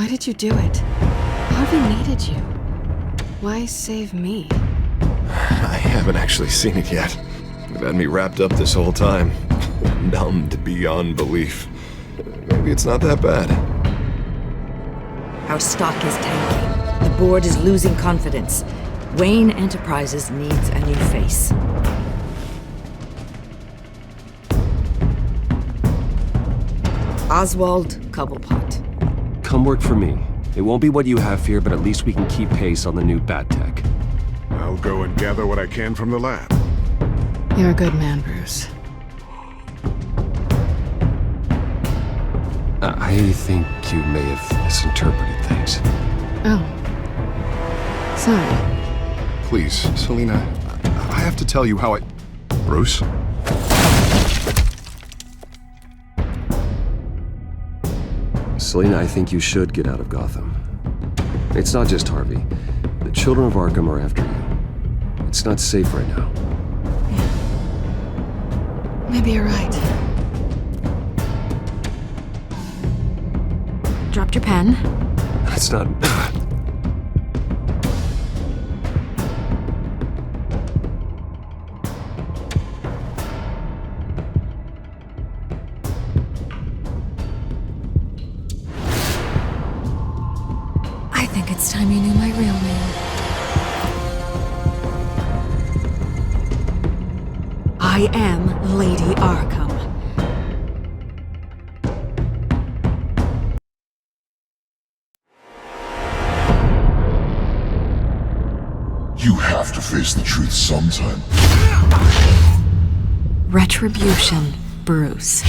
Why did you do it? Harvey needed you. Why save me? I haven't actually seen it yet. You've had me wrapped up this whole time. Numbed beyond belief. Maybe it's not that bad. Our stock is tanking. The board is losing confidence. Wayne Enterprises needs a new face. Oswald Cobblepot. Come work for me. It won't be what you have here, but at least we can keep pace on the new bat tech. I'll go and gather what I can from the lab. You're a good man, Bruce. I think you may have misinterpreted things. Oh. Sorry. Please, Selina, I have to tell you how I... Bruce? Selina, I think you should get out of Gotham. It's not just Harvey. The children of Arkham are after you. It's not safe right now. Yeah. Maybe you're right. Dropped your pen. It's not... I think it's time you knew my real name. I am Lady Arkham. You have to face the truth sometime. Retribution, Bruce.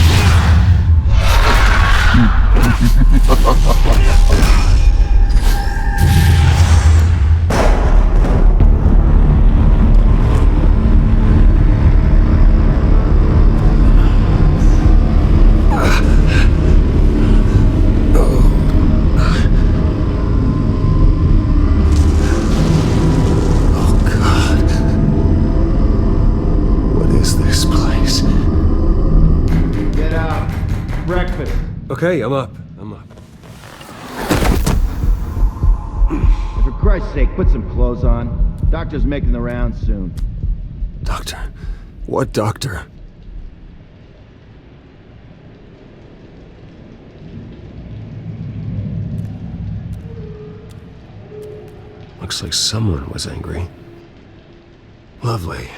Okay, I'm up. For Christ's sake, put some clothes on. Doctor's making the rounds soon. Doctor? What doctor? Looks like someone was angry. Lovely.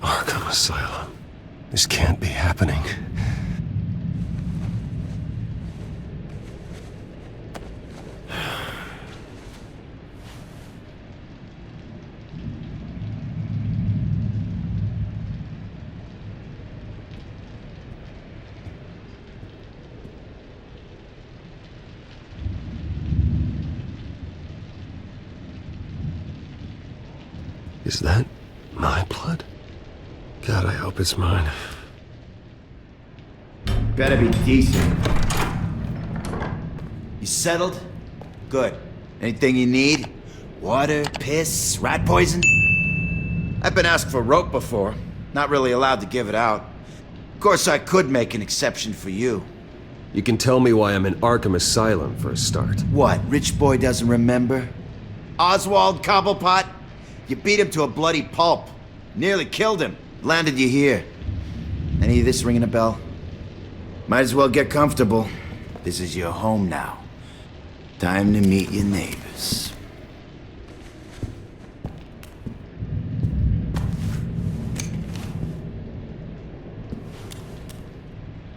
Arkham Asylum. This can't be happening. Is that my blood? God, I hope it's mine. Better be decent. You settled? Good. Anything you need? Water, piss, rat poison? I've been asked for rope before. Not really allowed to give it out. Of course, I could make an exception for you. You can tell me why I'm in Arkham Asylum for a start. What, rich boy doesn't remember? Oswald Cobblepot? You beat him to a bloody pulp. Nearly killed him. Landed you here. Any of this ringing a bell? Might as well get comfortable. This is your home now. Time to meet your neighbors.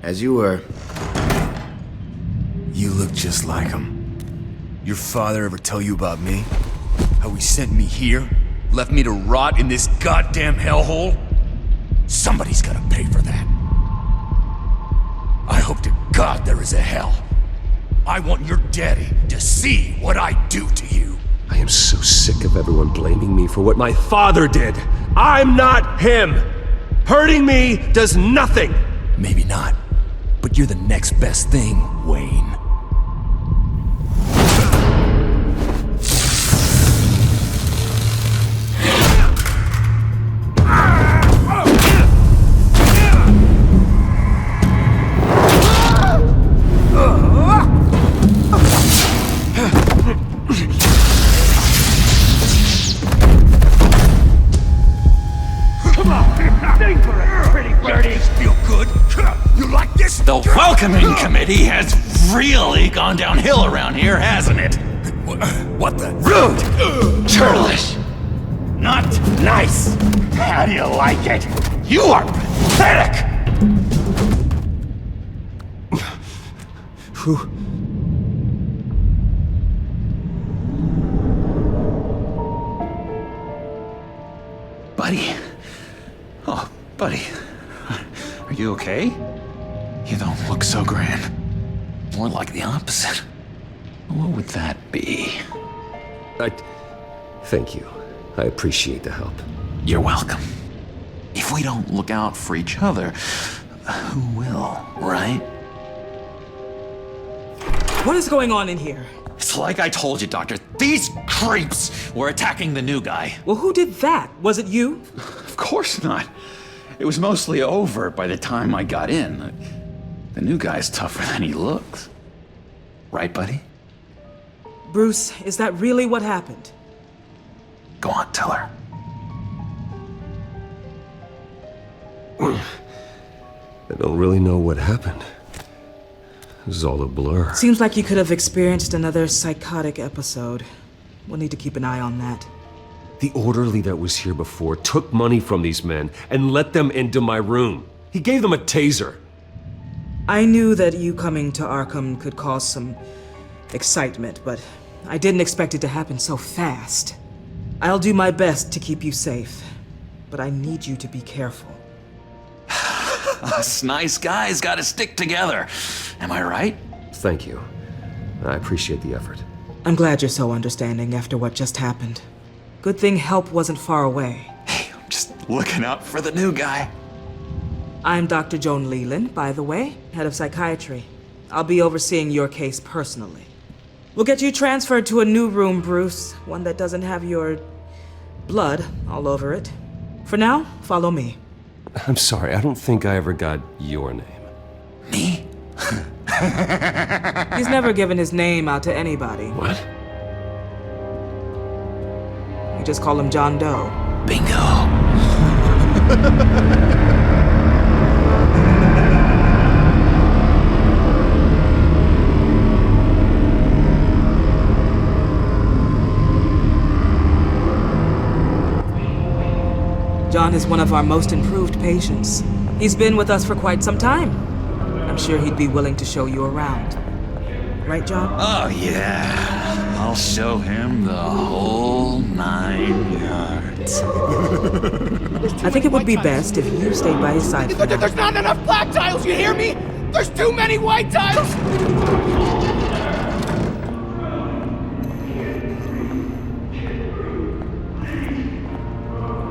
As you were. You look just like him. Your father ever tell you about me? How he sent me here? Left me to rot in this goddamn hellhole? Somebody's gotta pay for that. I hope to God there is a hell. I want your daddy to see what I do to you. I am so sick of everyone blaming me for what my father did. I'm not him! Hurting me does nothing! Maybe not. but you're the next best thing, Wayne. The welcoming committee has really gone downhill around here, hasn't it? What the? Rude! Churlish! Not nice! How do you like it? You are pathetic! Buddy? Oh, buddy. Are you okay? You don't look so grand. More like the opposite. What would that be? Thank you. I appreciate the help. You're welcome. If we don't look out for each other, who will, right? What is going on in here? It's like I told you, Doctor. These creeps were attacking the new guy. Well, who did that? Was it you? Of course not. It was mostly over by the time I got in. The new guy's tougher than he looks. Right, buddy? Bruce, is that really what happened? Go on, tell her. I don't really know what happened. This is all a blur. Seems like you could have experienced another psychotic episode. We'll need to keep an eye on that. The orderly that was here before took money from these men and let them into my room. He gave them a taser. I knew that you coming to Arkham could cause some excitement, but I didn't expect it to happen so fast. I'll do my best to keep you safe, but I need you to be careful. Us nice guys gotta stick together. Am I right? Thank you. I appreciate the effort. I'm glad you're so understanding after what just happened. Good thing help wasn't far away. Hey, I'm just looking out for the new guy. I'm Dr. Joan Leland, by the way, head of psychiatry. I'll be overseeing your case personally. We'll get you transferred to a new room, Bruce, one that doesn't have your blood all over it. For now, follow me. I'm sorry, I don't think I ever got your name. Me? He's never given his name out to anybody. What? We just call him John Doe. Bingo. John is one of our most improved patients. He's been with us for quite some time. I'm sure he'd be willing to show you around. Right, John? Oh, yeah. I'll show him the whole 9 yards. I think it would be best if you stayed by his side for now. There's not enough black tiles, you hear me? There's too many white tiles!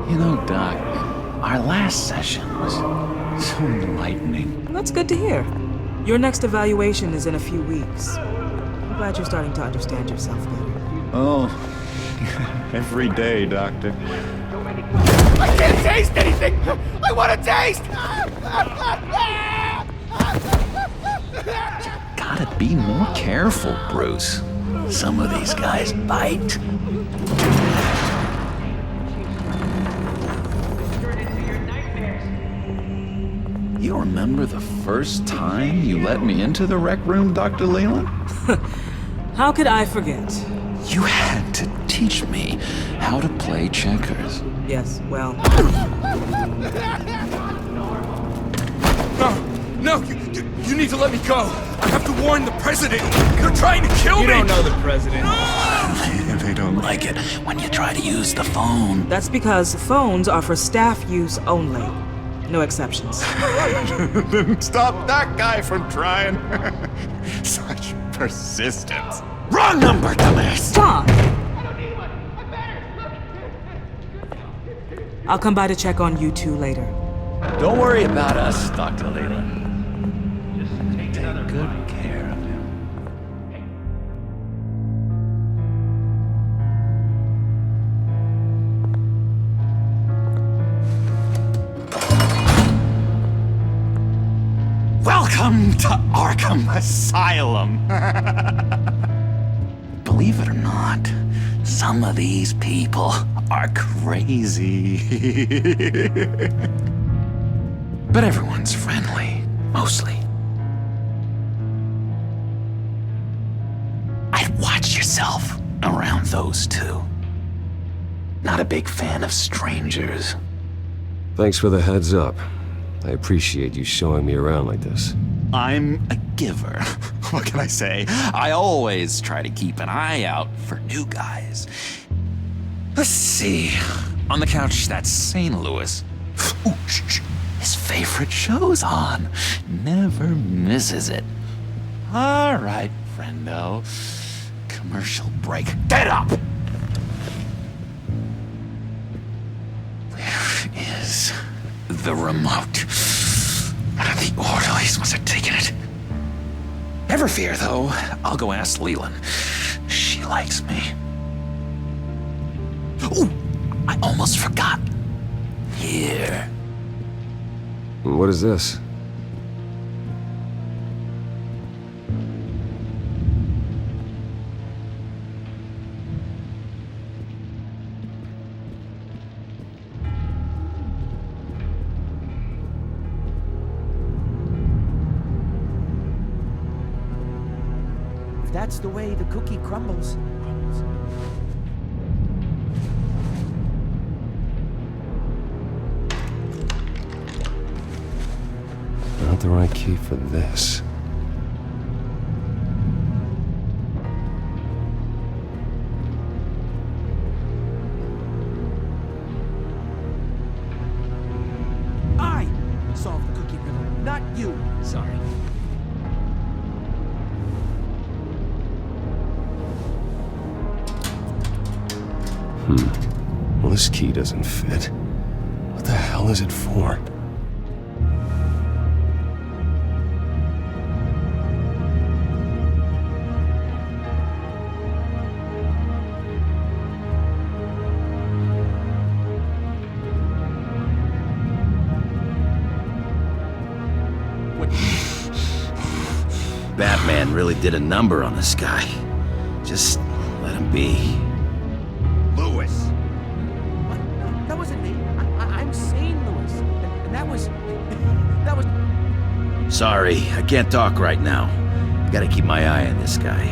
You know, Doc, our last session was so enlightening. That's good to hear. Your next evaluation is in a few weeks. I'm glad you're starting to understand yourself better. Oh, every day, Doctor. I can't taste anything! I want to taste! Gotta be more careful, Bruce. Some of these guys bite. You remember the first time you let me into the rec room, Dr. Leland? How could I forget? You had to teach me how to play checkers. Yes, well... No, you need to let me go. I have to warn the president. They're trying to kill me. You don't know the president. They don't like it when you try to use the phone. That's because phones are for staff use only. No exceptions. Stop that guy from trying. Such persistence. Wrong number, dumbass! John! I'll come by to check on you two later. Don't worry about us, Dr. Leland. to Arkham Asylum. Believe it or not, some of these people are crazy. But everyone's friendly, mostly. I'd watch yourself around those two. Not a big fan of strangers. Thanks for the heads up. I appreciate you showing me around like this. I'm a giver. What can I say? I always try to keep an eye out for new guys. Let's see. On the couch, that's St. Louis. Ooh, shh. His favorite show's on. Never misses it. All right, friendo. Commercial break. Get up! Where is the remote? One of the orderlies must have taken it. Never fear, though. I'll go ask Leland. She likes me. Ooh, I almost forgot. Here. What is this? That's the way the cookie crumbles. Not the right key for this. I solved the cookie riddle, not you. Sorry. Well, this key doesn't fit. What the hell is it for? Batman really did a number on this guy. Just let him be. Lewis! What? No, that wasn't me. I'm St. Louis. And that was... that was... Sorry, I can't talk right now. I gotta keep my eye on this guy.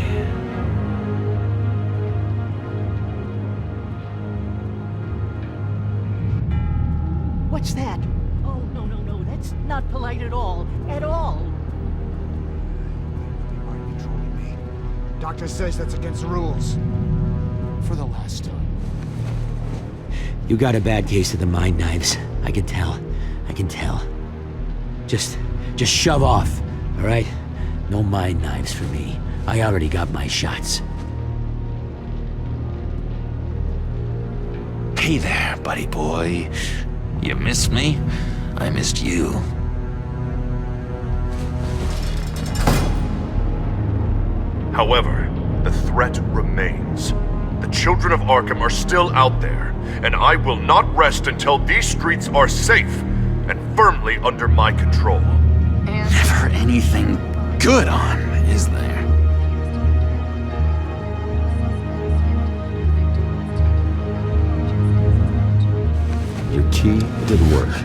What's that? Oh, no. That's not polite at all. At all. Doctor says that's against the rules. For the last time. You got a bad case of the mind knives. I can tell. Just shove off, all right? No mind knives for me. I already got my shots. Hey there, buddy boy. You missed me? I missed you. However, the threat remains. The children of Arkham are still out there, and I will not rest until these streets are safe and firmly under my control. Never anything good on, is there? Your key didn't work.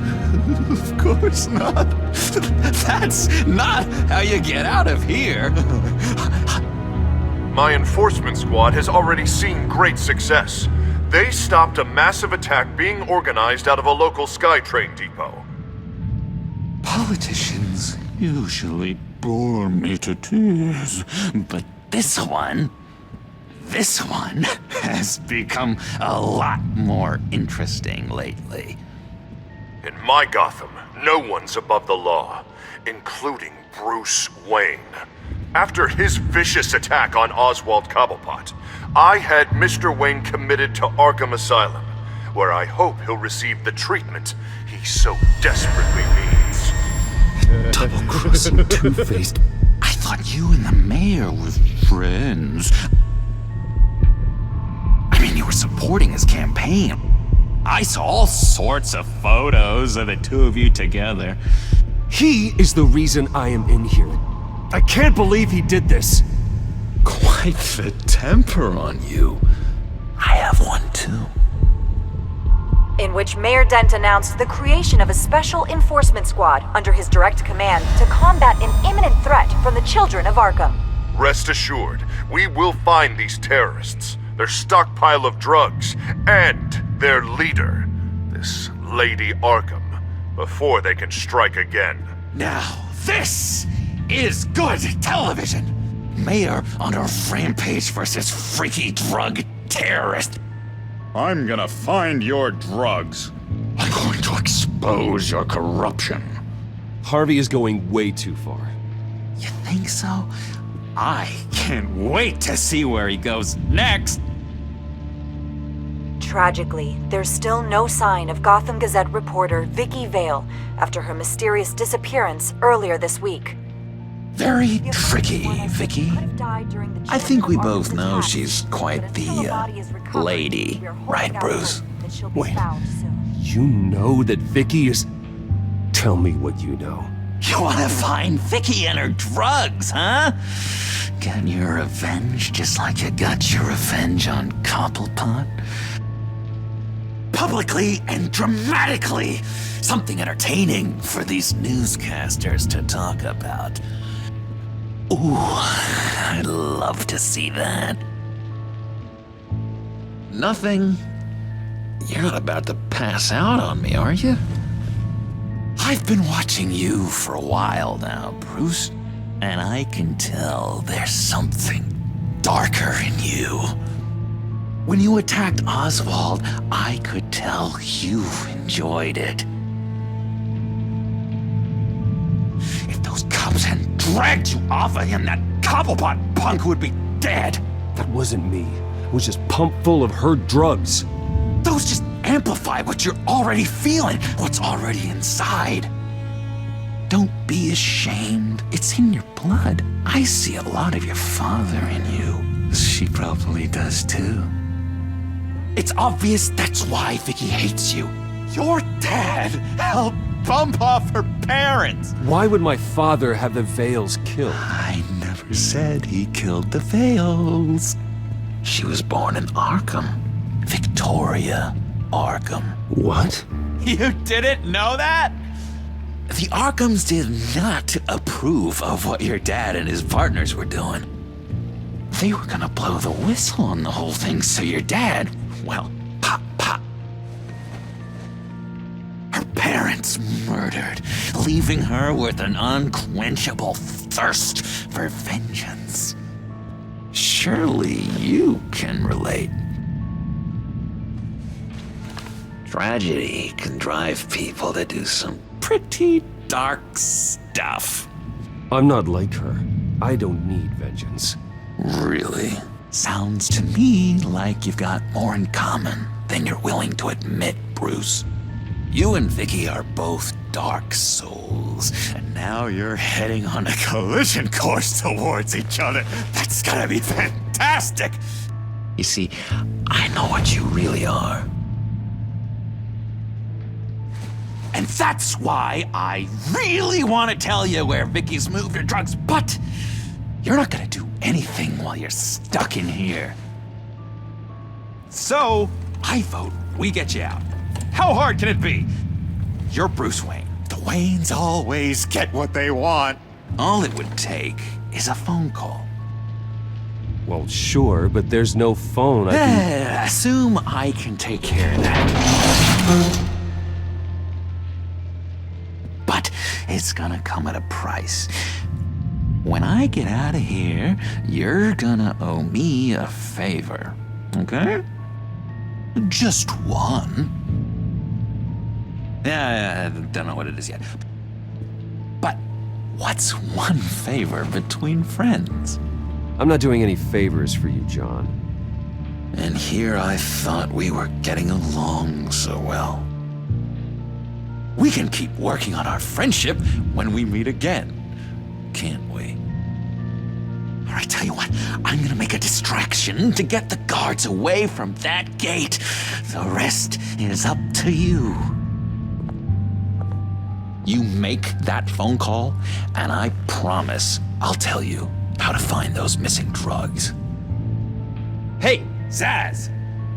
Of course not. That's not how you get out of here. My enforcement squad has already seen great success. They stopped a massive attack being organized out of a local SkyTrain depot. Politicians usually bore me to tears, but this one has become a lot more interesting lately. In my Gotham, no one's above the law, including Bruce Wayne. After his vicious attack on Oswald Cobblepot, I had Mr. Wayne committed to Arkham Asylum, where I hope he'll receive the treatment he so desperately needs. Double-crossing Two-Faced. I thought you and the mayor were friends. I mean, you were supporting his campaign. I saw all sorts of photos of the two of you together. He is the reason I am in here. I can't believe he did this. Quite the temper on you. I have one too. In which Mayor Dent announced the creation of a special enforcement squad under his direct command to combat an imminent threat from the children of Arkham. Rest assured, we will find these terrorists, their stockpile of drugs, and their leader, this Lady Arkham, before they can strike again. Now, this is good television. Mayor on a rampage versus freaky drug terrorist. I'm gonna find your drugs. I'm going to expose your corruption. Harvey is going way too far. You think so? I can't wait to see where he goes next. Tragically, there's still no sign of Gotham Gazette reporter Vicky Vale after her mysterious disappearance earlier this week. Very tricky, Vicky. I think we both know she's quite the, lady, right, Bruce? Wait, you know that Vicky is... Tell me what you know. You wanna find Vicky and her drugs, huh? Get your revenge just like you got your revenge on Cobblepot? Publicly and dramatically! Something entertaining for these newscasters to talk about. Ooh, I'd love to see that. Nothing? You're not about to pass out on me, are you? I've been watching you for a while now, Bruce, and I can tell there's something darker in you. When you attacked Oswald, I could tell you enjoyed it. If those cops hadn't dragged you off of him, that Cobblepot punk would be dead. That wasn't me. It was just pumped full of her drugs. Those just amplify what you're already feeling, what's already inside. Don't be ashamed. It's in your blood. I see a lot of your father in you. She probably does too. It's obvious that's why Vicky hates you. Your dad helped bump off her parents. Why would my father have the Vales killed? I never said he killed the Vales. She was born in Arkham. Victoria Arkham. What? You didn't know that? The Arkhams did not approve of what your dad and his partners were doing. They were gonna blow the whistle on the whole thing, so your dad, well, pop, pop. Her parents murdered, leaving her with an unquenchable thirst for vengeance. Surely you can relate. Tragedy can drive people to do some pretty dark stuff. I'm not like her. I don't need vengeance. Really? Sounds to me like you've got more in common than you're willing to admit, Bruce. You and Vicky are both dark souls, and now you're heading on a collision course towards each other. That's gonna be fantastic! You see, I know what you really are. And that's why I really want to tell you where Vicky's moved her drugs, but you're not gonna do anything while you're stuck in here. So, I vote we get you out. How hard can it be? You're Bruce Wayne. The Waynes always get what they want. All it would take is a phone call. Well, sure, but there's no phone. Assume I can take care of that. But it's gonna come at a price. When I get out of here, you're gonna owe me a favor, okay? Just one. Yeah, I don't know what it is yet. But what's one favor between friends? I'm not doing any favors for you, John. And here I thought we were getting along so well. We can keep working on our friendship when we meet again, can't we? All right, tell you what, I'm gonna make a distraction to get the guards away from that gate. The rest is up to you. You make that phone call, and I promise I'll tell you how to find those missing drugs. Hey, Zaz!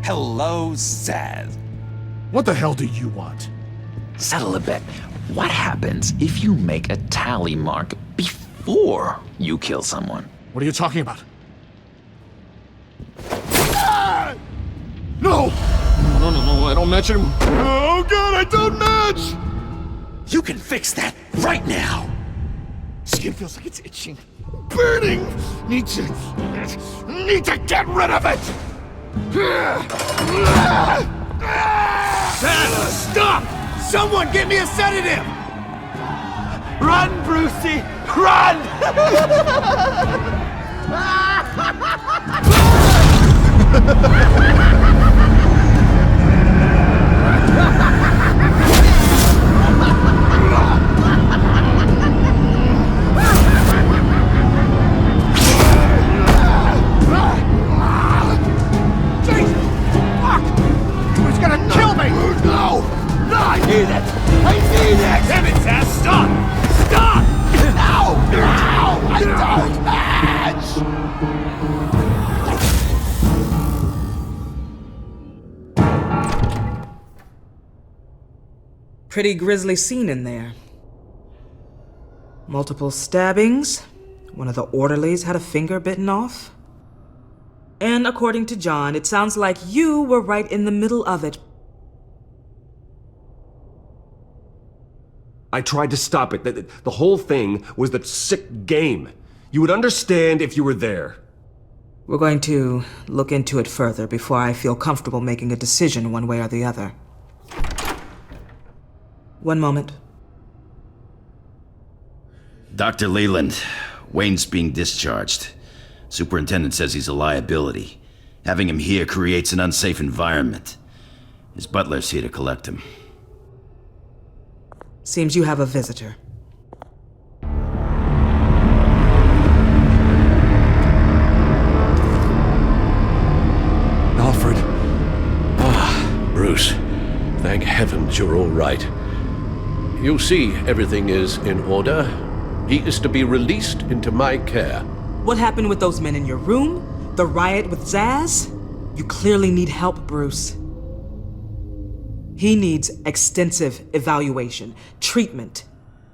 Hello, Zaz. What the hell do you want? Settle a bet. What happens if you make a tally mark before you kill someone? What are you talking about? No! No, I don't match him. Oh god, I don't match! You can fix that right now! Skin feels like it's itching. Burning! Need to get rid of it! Stop! Someone get me a sedative! Run, Brucey! Run! I need it! I need it! Damn it, Zaz! Stop! Stop! No! I don't match! Pretty grisly scene in there. Multiple stabbings. One of the orderlies had a finger bitten off. And according to John, it sounds like you were right in the middle of it. I tried to stop it. The whole thing was that sick game. You would understand if you were there. We're going to look into it further before I feel comfortable making a decision one way or the other. One moment. Dr. Leland, Wayne's being discharged. Superintendent says he's a liability. Having him here creates an unsafe environment. His butler's here to collect him. Seems you have a visitor. Alfred. Bruce. Thank heavens you're all right. You see, everything is in order. He is to be released into my care. What happened with those men in your room? The riot with Zaz? You clearly need help, Bruce. He needs extensive evaluation, treatment.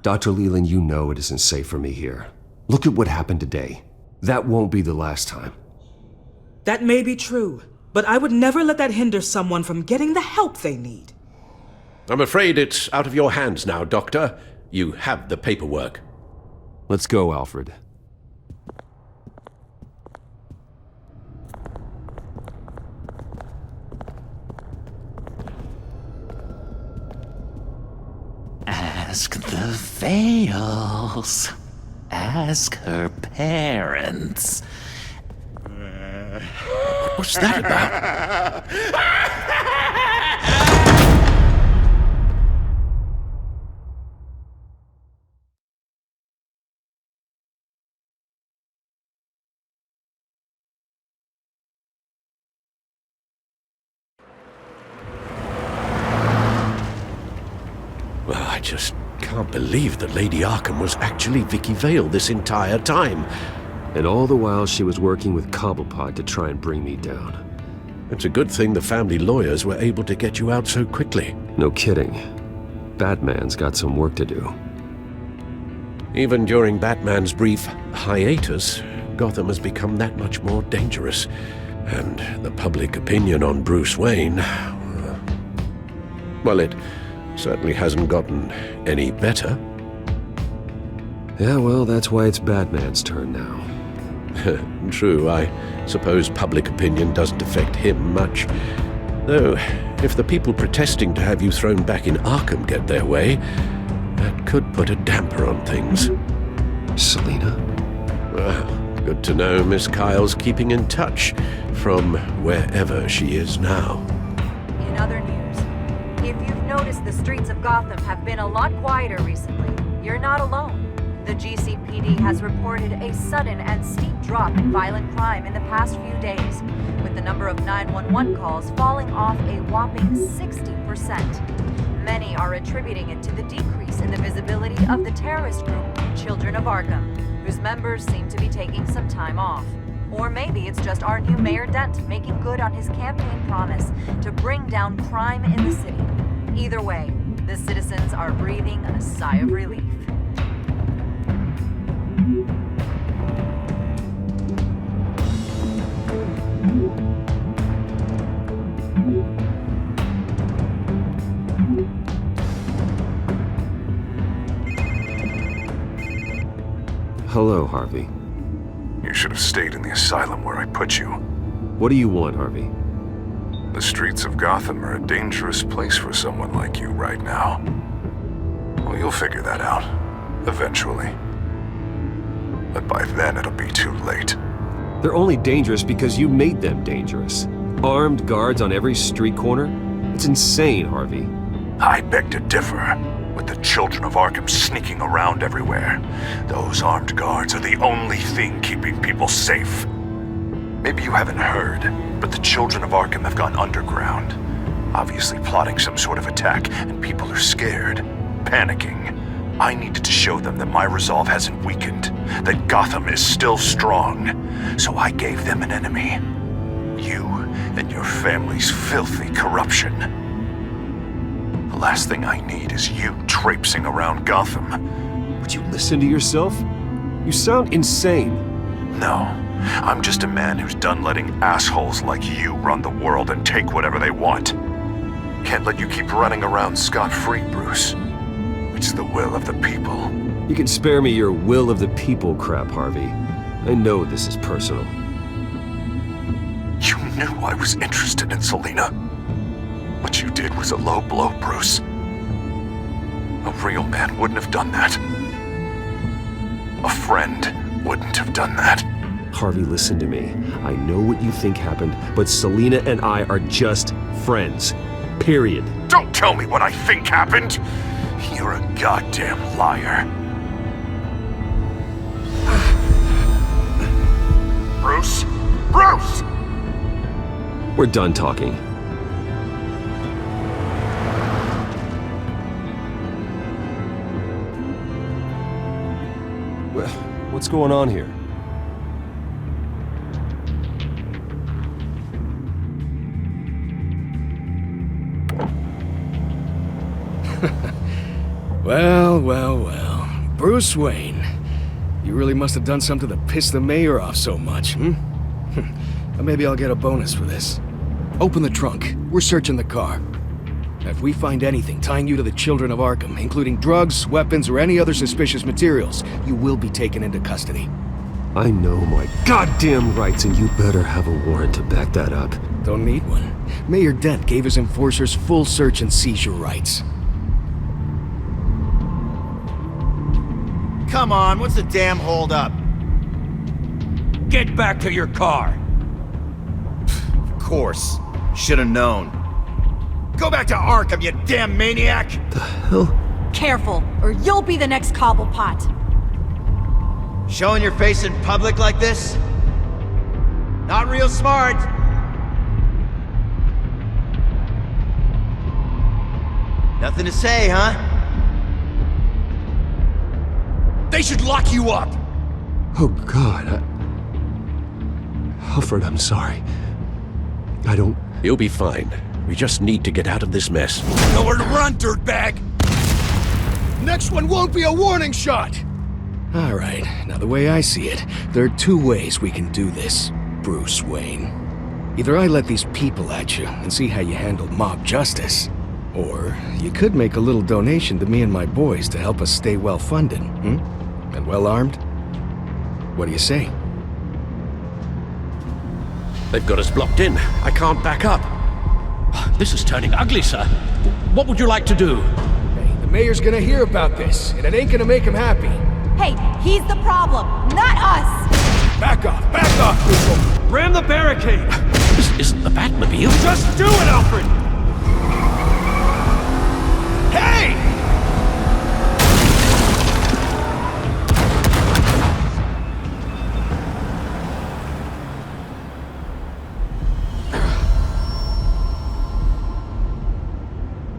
Dr. Leland, you know it isn't safe for me here. Look at what happened today. That won't be the last time. That may be true, but I would never let that hinder someone from getting the help they need. I'm afraid it's out of your hands now, Doctor. You have the paperwork. Let's go, Alfred. Ask the Vales. Ask her parents. What's that about? Well, I just can't believe that Lady Arkham was actually Vicky Vale this entire time. And all the while she was working with Cobblepot to try and bring me down. It's a good thing the family lawyers were able to get you out so quickly. No kidding. Batman's got some work to do. Even during Batman's brief hiatus, Gotham has become that much more dangerous. And the public opinion on Bruce Wayne... well, it certainly hasn't gotten any better. Yeah, well, that's why it's Batman's turn now. True, I suppose public opinion doesn't affect him much. Though, if the people protesting to have you thrown back in Arkham get their way, that could put a damper on things. Selina? Well, good to know Miss Kyle's keeping in touch from wherever she is now. In other news, if you've noticed, the streets of Gotham have been a lot quieter recently. You're not alone. The GCPD has reported a sudden and steep drop in violent crime in the past few days, with the number of 911 calls falling off a whopping 60%. Many are attributing it to the decrease in the visibility of the terrorist group Children of Arkham. whose members seem to be taking some time off. Or maybe it's just our new Mayor Dent making good on his campaign promise to bring down crime in the city. Either way, the citizens are breathing a sigh of relief. Hello, Harvey. You should have stayed in the asylum where I put you. What do you want, Harvey? The streets of Gotham are a dangerous place for someone like you right now. Well, you'll figure that out. Eventually. But by then it'll be too late. They're only dangerous because you made them dangerous. Armed guards on every street corner? It's insane, Harvey. I beg to differ. With the children of Arkham sneaking around everywhere, those armed guards are the only thing keeping people safe. Maybe you haven't heard, but the children of Arkham have gone underground. Obviously plotting some sort of attack, and people are scared, panicking. I needed to show them that my resolve hasn't weakened, that Gotham is still strong. So I gave them an enemy. You and your family's filthy corruption. The last thing I need is you traipsing around Gotham. Would you listen to yourself? You sound insane. No, I'm just a man who's done letting assholes like you run the world and take whatever they want. Can't let you keep running around scot-free, Bruce. It's the will of the people. You can spare me your will of the people crap, Harvey. I know this is personal. You knew I was interested in Selina. What you did was a low blow, Bruce. A real man wouldn't have done that. A friend wouldn't have done that. Harvey, listen to me. I know what you think happened, but Selina and I are just friends. Period. Don't tell me what I think happened! You're a goddamn liar. Bruce? Bruce! We're done talking. What's going on here? Well. Bruce Wayne. You really must have done something to piss the mayor off so much, But maybe I'll get a bonus for this. Open the trunk. We're searching the car. If we find anything tying you to the children of Arkham, including drugs, weapons, or any other suspicious materials, you will be taken into custody. I know my goddamn rights, and you better have a warrant to back that up. Don't need one. Mayor Dent gave his enforcers full search and seizure rights. Come on, what's the damn holdup? Get back to your car! Of course. Should have known. Go back to Arkham, you damn maniac! The hell? Careful, or you'll be the next Cobblepot. Showing your face in public like this? Not real smart. Nothing to say, huh? They should lock you up! Oh, God. Alfred, I'm sorry. I don't... You'll be fine. We just need to get out of this mess. Nowhere to run, dirtbag! Next one won't be a warning shot! Alright, now the way I see it, there are two ways we can do this, Bruce Wayne. Either I let these people at you and see how you handle mob justice, or you could make a little donation to me and my boys to help us stay well-funded, And well-armed? What do you say? They've got us blocked in. I can't back up. This is turning ugly, sir. What would you like to do? Hey, the mayor's gonna hear about this, and it ain't gonna make him happy. Hey, he's the problem, not us! Back off, people! Ram the barricade! This isn't the Batmobile. Just do it, Alfred! Hey!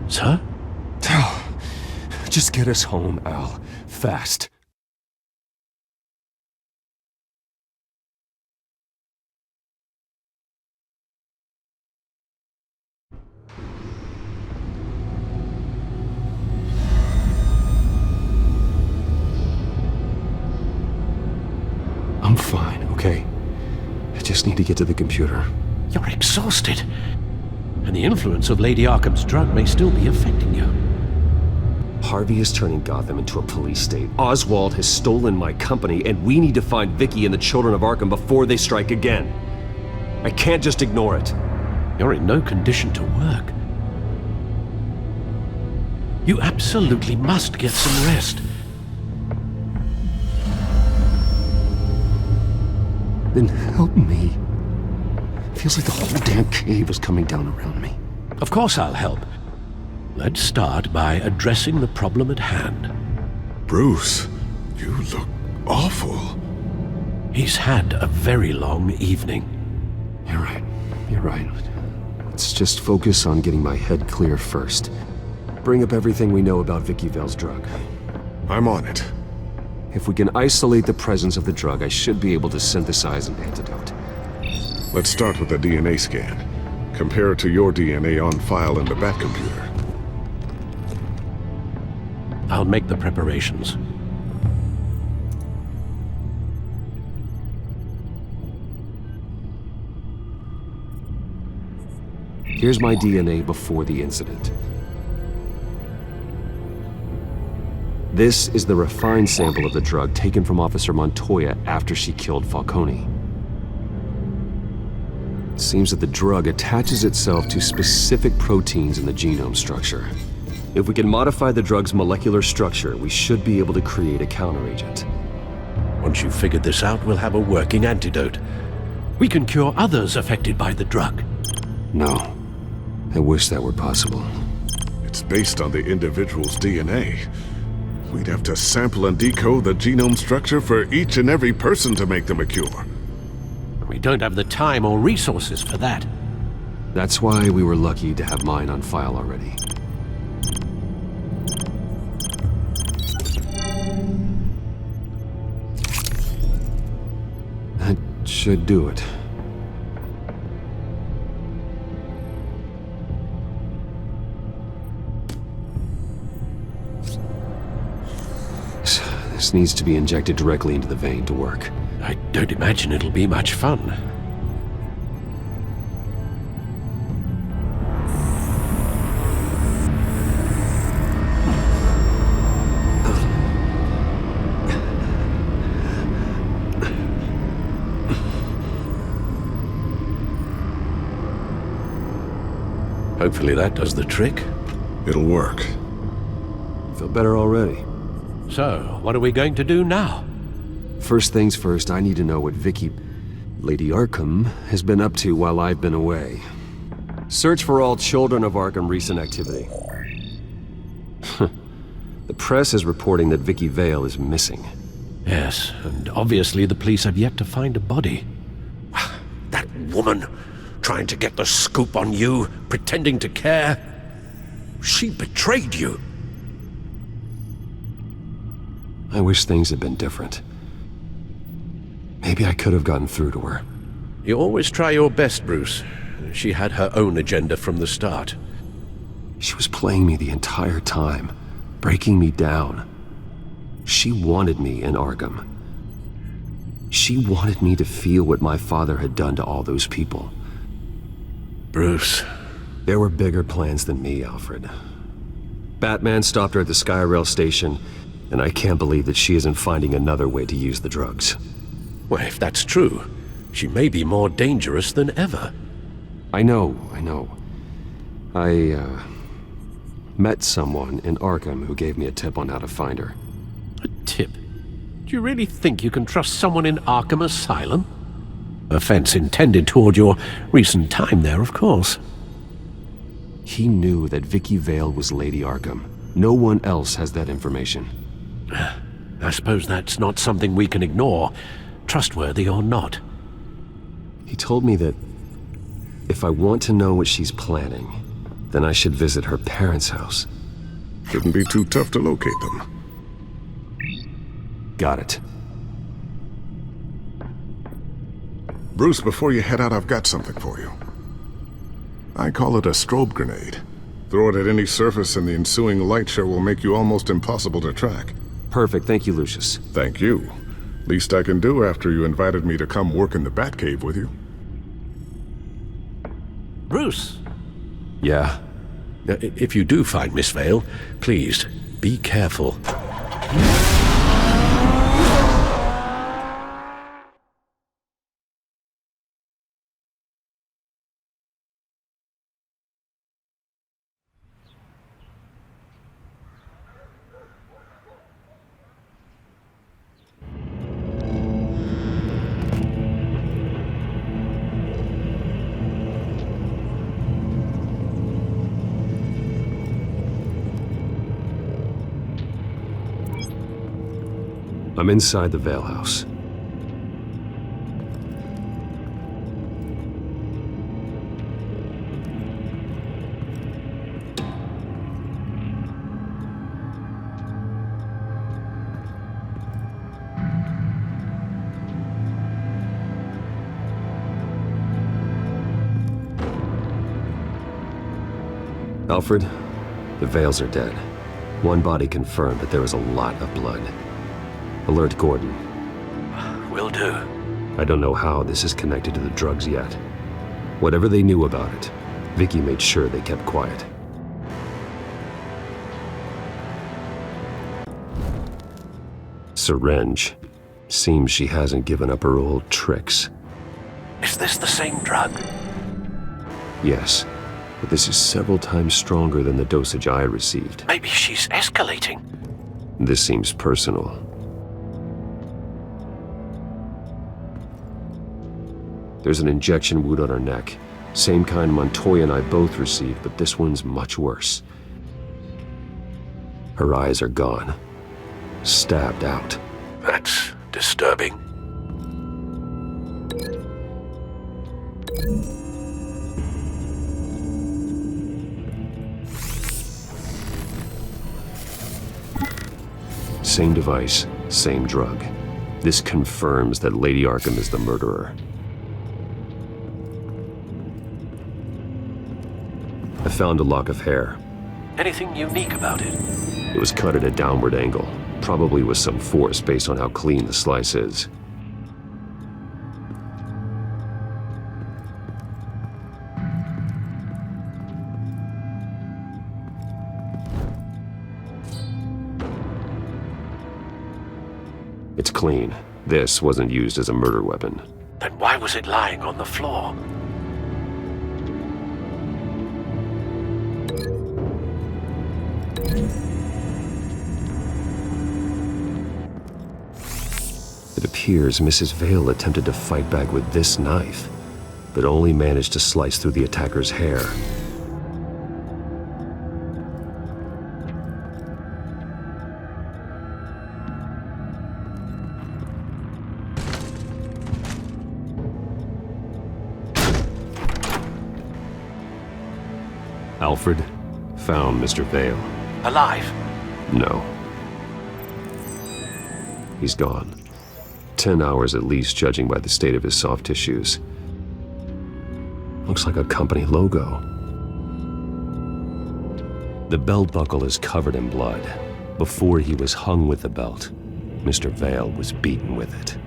Sir? Just get us home, Al. Fast. just need to get to the computer. You're exhausted. And the influence of Lady Arkham's drug may still be affecting you. Harvey is turning Gotham into a police state. Oswald has stolen my company, and we need to find Vicky and the children of Arkham before they strike again. I can't just ignore it. You're in no condition to work. You absolutely must get some rest. Then help me. Feels like the whole damn cave is coming down around me. Of course I'll help. Let's start by addressing the problem at hand. Bruce, you look awful. He's had a very long evening. You're right. You're right. Let's just focus on getting my head clear first. Bring up everything we know about Vicky Vale's drug. I'm on it. If we can isolate the presence of the drug, I should be able to synthesize an antidote. Let's start with a DNA scan. Compare it to your DNA on file in the Batcomputer. I'll make the preparations. Here's my DNA before the incident. This is the refined sample of the drug taken from Officer Montoya after she killed Falcone. It seems that the drug attaches itself to specific proteins in the genome structure. If we can modify the drug's molecular structure, we should be able to create a counteragent. Once you've figured this out, we'll have a working antidote. We can cure others affected by the drug. No. I wish that were possible. It's based on the individual's DNA. We'd have to sample and decode the genome structure for each and every person to make them a cure. We don't have the time or resources for that. That's why we were lucky to have mine on file already. That should do it. This needs to be injected directly into the vein to work. I don't imagine it'll be much fun. Hopefully that does the trick. It'll work. Feel better already. So, what are we going to do now? First things first, I need to know what Vicky, Lady Arkham, has been up to while I've been away. Search for all children of Arkham recent activity. The press is reporting that Vicky Vale is missing. Yes, and obviously the police have yet to find a body. That woman, trying to get the scoop on you, pretending to care. She betrayed you. I wish things had been different. Maybe I could have gotten through to her. You always try your best, Bruce. She had her own agenda from the start. She was playing me the entire time, breaking me down. She wanted me in Arkham. She wanted me to feel what my father had done to all those people. Bruce. There were bigger plans than me, Alfred. Batman stopped her at the Skyrail station, and I can't believe that she isn't finding another way to use the drugs. Well, if that's true, she may be more dangerous than ever. I know. I met someone in Arkham who gave me a tip on how to find her. A tip? Do you really think you can trust someone in Arkham Asylum? Offense intended toward your recent time there, of course. He knew that Vicky Vale was Lady Arkham. No one else has that information. I suppose that's not something we can ignore, trustworthy or not. He told me that if I want to know what she's planning, then I should visit her parents' house. Shouldn't be too tough to locate them. Got it. Bruce, before you head out, I've got something for you. I call it a strobe grenade. Throw it at any surface and the ensuing light show will make you almost impossible to track. Perfect, thank you, Lucius. Thank you. Least I can do after you invited me to come work in the Batcave with you. Bruce? Yeah? If you do find Miss Vale, please, be careful. I'm inside the Vale House. Alfred, the Vales are dead. One body confirmed, but there was a lot of blood. Alert Gordon. Will do. I don't know how this is connected to the drugs yet. Whatever they knew about it, Vicky made sure they kept quiet. Syringe. Seems she hasn't given up her old tricks. Is this the same drug? Yes, but this is several times stronger than the dosage I received. Maybe she's escalating. This seems personal. There's an injection wound on her neck. Same kind Montoya and I both received, but this one's much worse. Her eyes are gone. Stabbed out. That's disturbing. Same device, same drug. This confirms that Lady Arkham is the murderer. I found a lock of hair. Anything unique about it? It was cut at a downward angle, probably with some force based on how clean the slice is. It's clean. This wasn't used as a murder weapon. Then why was it lying on the floor? It appears Mrs. Vale attempted to fight back with this knife, but only managed to slice through the attacker's hair. Alfred found Mr. Vale. Alive? No. He's gone. 10 hours at least, judging by the state of his soft tissues. Looks like a company logo. The belt buckle is covered in blood. Before he was hung with the belt, Mr. Vale was beaten with it.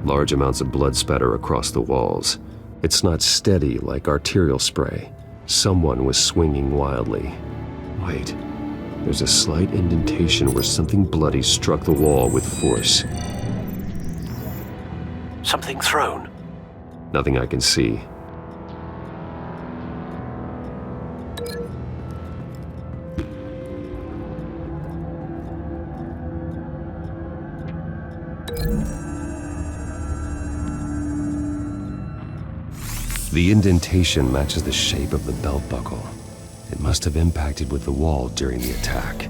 Large amounts of blood spatter across the walls. It's not steady like arterial spray. Someone was swinging wildly. Wait, there's a slight indentation where something bloody struck the wall with force. Something thrown? Nothing I can see. The indentation matches the shape of the belt buckle. It must have impacted with the wall during the attack.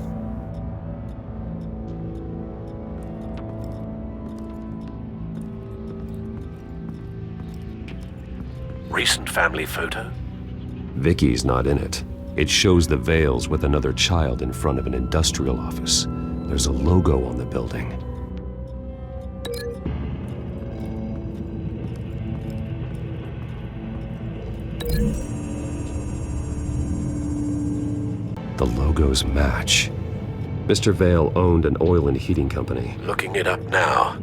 recent family photo? Vicky's not in it. It shows the Vales with another child in front of an industrial office. There's a logo on the building. The logos match. Mr. Vale owned an oil and heating company. Looking it up now.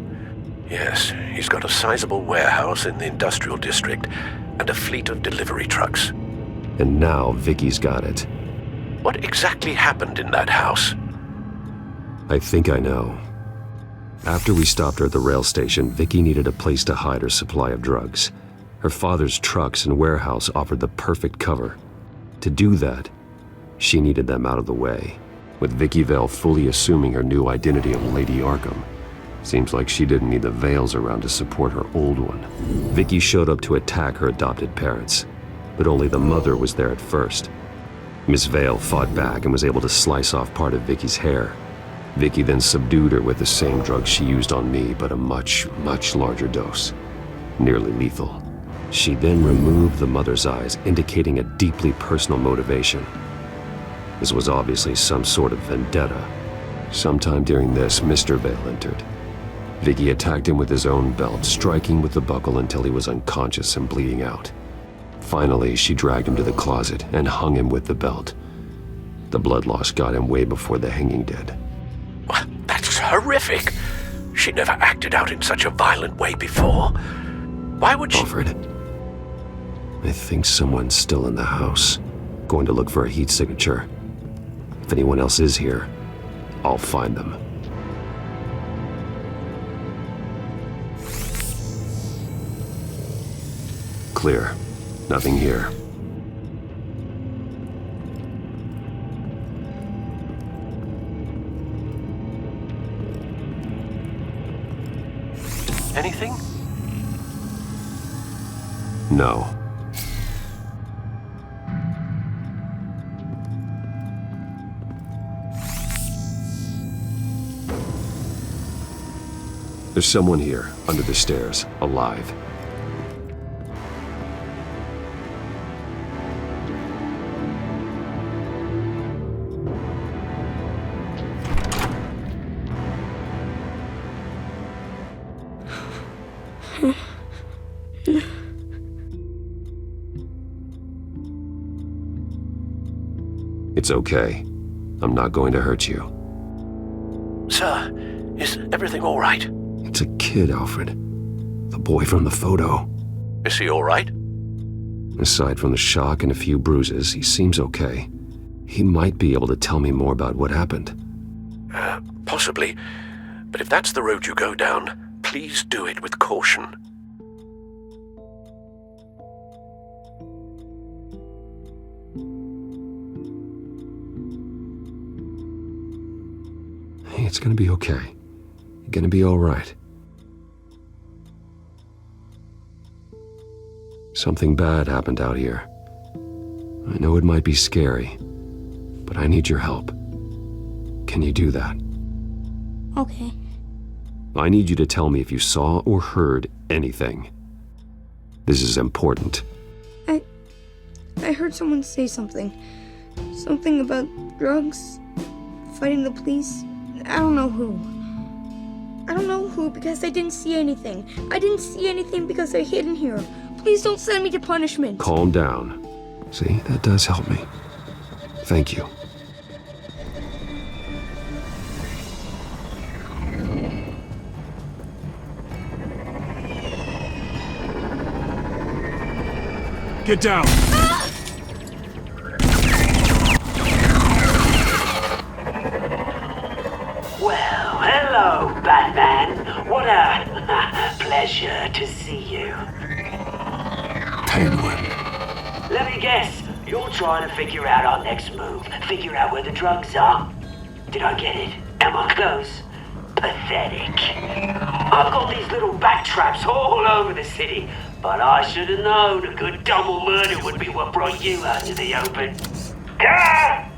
Yes, he's got a sizable warehouse in the industrial district and a fleet of delivery trucks. And now Vicky's got it. What exactly happened in that house? I think I know. After we stopped her at the rail station, Vicky needed a place to hide her supply of drugs. Her father's trucks and warehouse offered the perfect cover. To do that, she needed them out of the way, with Vicky Vale fully assuming her new identity of Lady Arkham. Seems like she didn't need the Vales around to support her old one. Vicky showed up to attack her adopted parents, but only the mother was there at first. Miss Vale fought back and was able to slice off part of Vicky's hair. Vicky then subdued her with the same drug she used on me, but a much, much larger dose. Nearly lethal. She then removed the mother's eyes, indicating a deeply personal motivation. This was obviously some sort of vendetta. Sometime during this, Mr. Vale entered. Vicky attacked him with his own belt, striking with the buckle until he was unconscious and bleeding out. Finally, she dragged him to the closet and hung him with the belt. The blood loss got him way before the hanging did. That's horrific. She never acted out in such a violent way before. Why would she— Alfred, I think someone's still in the house. Going to look for a heat signature. If anyone else is here, I'll find them. Clear. Nothing here. Anything? No. There's someone here, under the stairs, alive. It's okay. I'm not going to hurt you. Sir, is everything all right? It's a kid, Alfred. The boy from the photo. Is he all right? Aside from the shock and a few bruises, he seems okay. He might be able to tell me more about what happened. Possibly. But if that's the road you go down, please do it with caution. Hey, it's gonna be okay. You're gonna be all right. Something bad happened out here. I know it might be scary, but I need your help. Can you do that? Okay. I need you to tell me if you saw or heard anything. This is important. I heard someone say something. Something about drugs, fighting the police. I don't know who. I don't know who because I didn't see anything. I didn't see anything because I hid in here. Please don't send me to punishment. Calm down. See, that does help me. Thank you. Get down! Well, hello, Batman. What a pleasure to see you. Penguin. Let me guess, you're trying to figure out our next move. Figure out where the drugs are. Did I get it? Am I close? Pathetic. I've got these little bat traps all over the city, but I should have known a good double murder would be what brought you out to the open. Ah!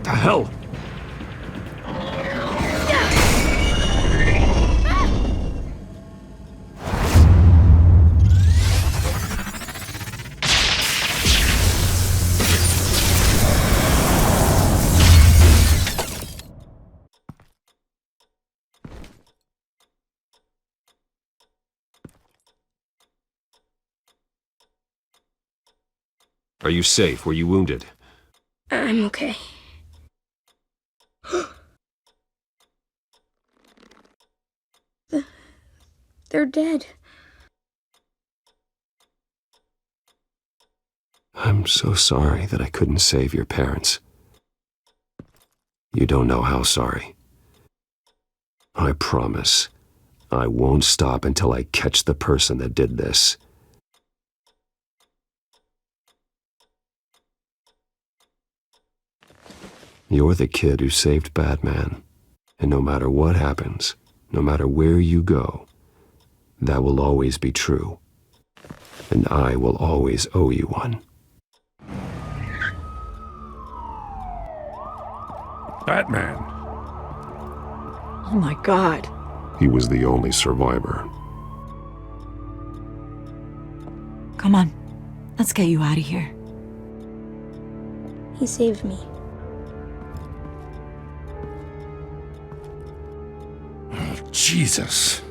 The hell? Are you safe? Were you wounded? I'm okay. They're dead. I'm so sorry that I couldn't save your parents. You don't know how sorry. I promise, I won't stop until I catch the person that did this. You're the kid who saved Batman, and no matter what happens, no matter where you go, that will always be true, and I will always owe you one. Batman. Oh my god. He was the only survivor. Come on. Let's get you out of here. He saved me. Jesus.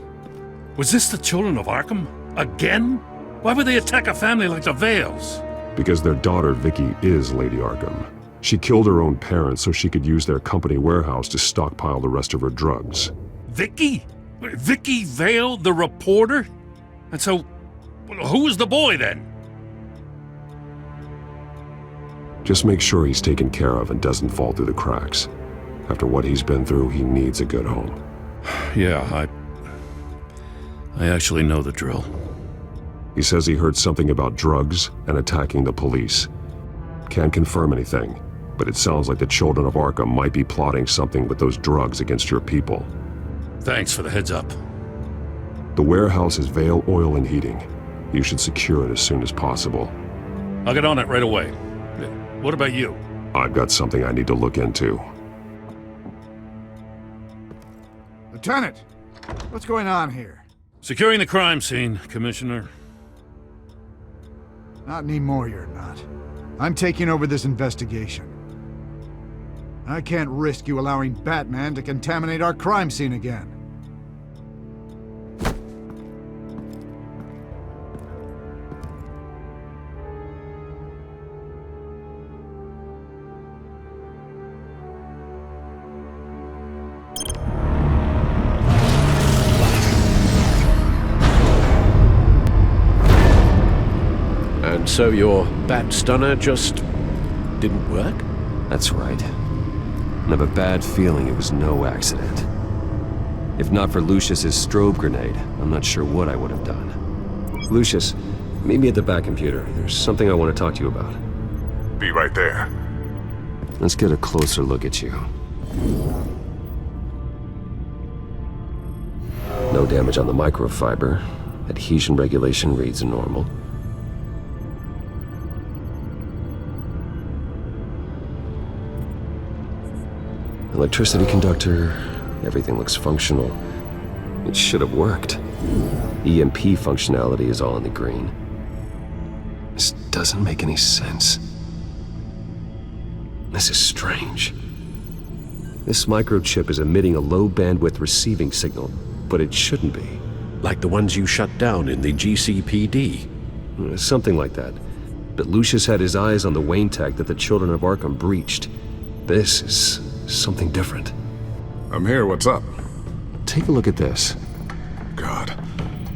Was this the children of Arkham? Again? Why would they attack a family like the Vales? Because their daughter, Vicky, is Lady Arkham. She killed her own parents so she could use their company warehouse to stockpile the rest of her drugs. Vicky? Vicky Vale, the reporter? And so, who was the boy then? Just make sure he's taken care of and doesn't fall through the cracks. After what he's been through, he needs a good home. Yeah, I actually know the drill. He says he heard something about drugs and attacking the police. Can't confirm anything, but it sounds like the children of Arkham might be plotting something with those drugs against your people. Thanks for the heads up. The warehouse is Vale Oil and Heating. You should secure it as soon as possible. I'll get on it right away. What about you? I've got something I need to look into. Lieutenant, what's going on here? Securing the crime scene, Commissioner. Not anymore, you're not. I'm taking over this investigation. I can't risk you allowing Batman to contaminate our crime scene again. And so your bat stunner just didn't work? That's right. I have a bad feeling it was no accident. If not for Lucius's strobe grenade, I'm not sure what I would have done. Lucius, meet me at the back computer. There's something I want to talk to you about. Be right there. Let's get a closer look at you. No damage on the microfiber. Adhesion regulation reads normal. Electricity conductor, everything looks functional. It should have worked. EMP functionality is all in the green. This doesn't make any sense. This is strange. This microchip is emitting a low bandwidth receiving signal, but it shouldn't be. Like the ones you shut down in the GCPD? Something like that. But Lucius had his eyes on the Wayne tech that the children of Arkham breached. This is something different. I'm here, what's up? Take a look at this. God,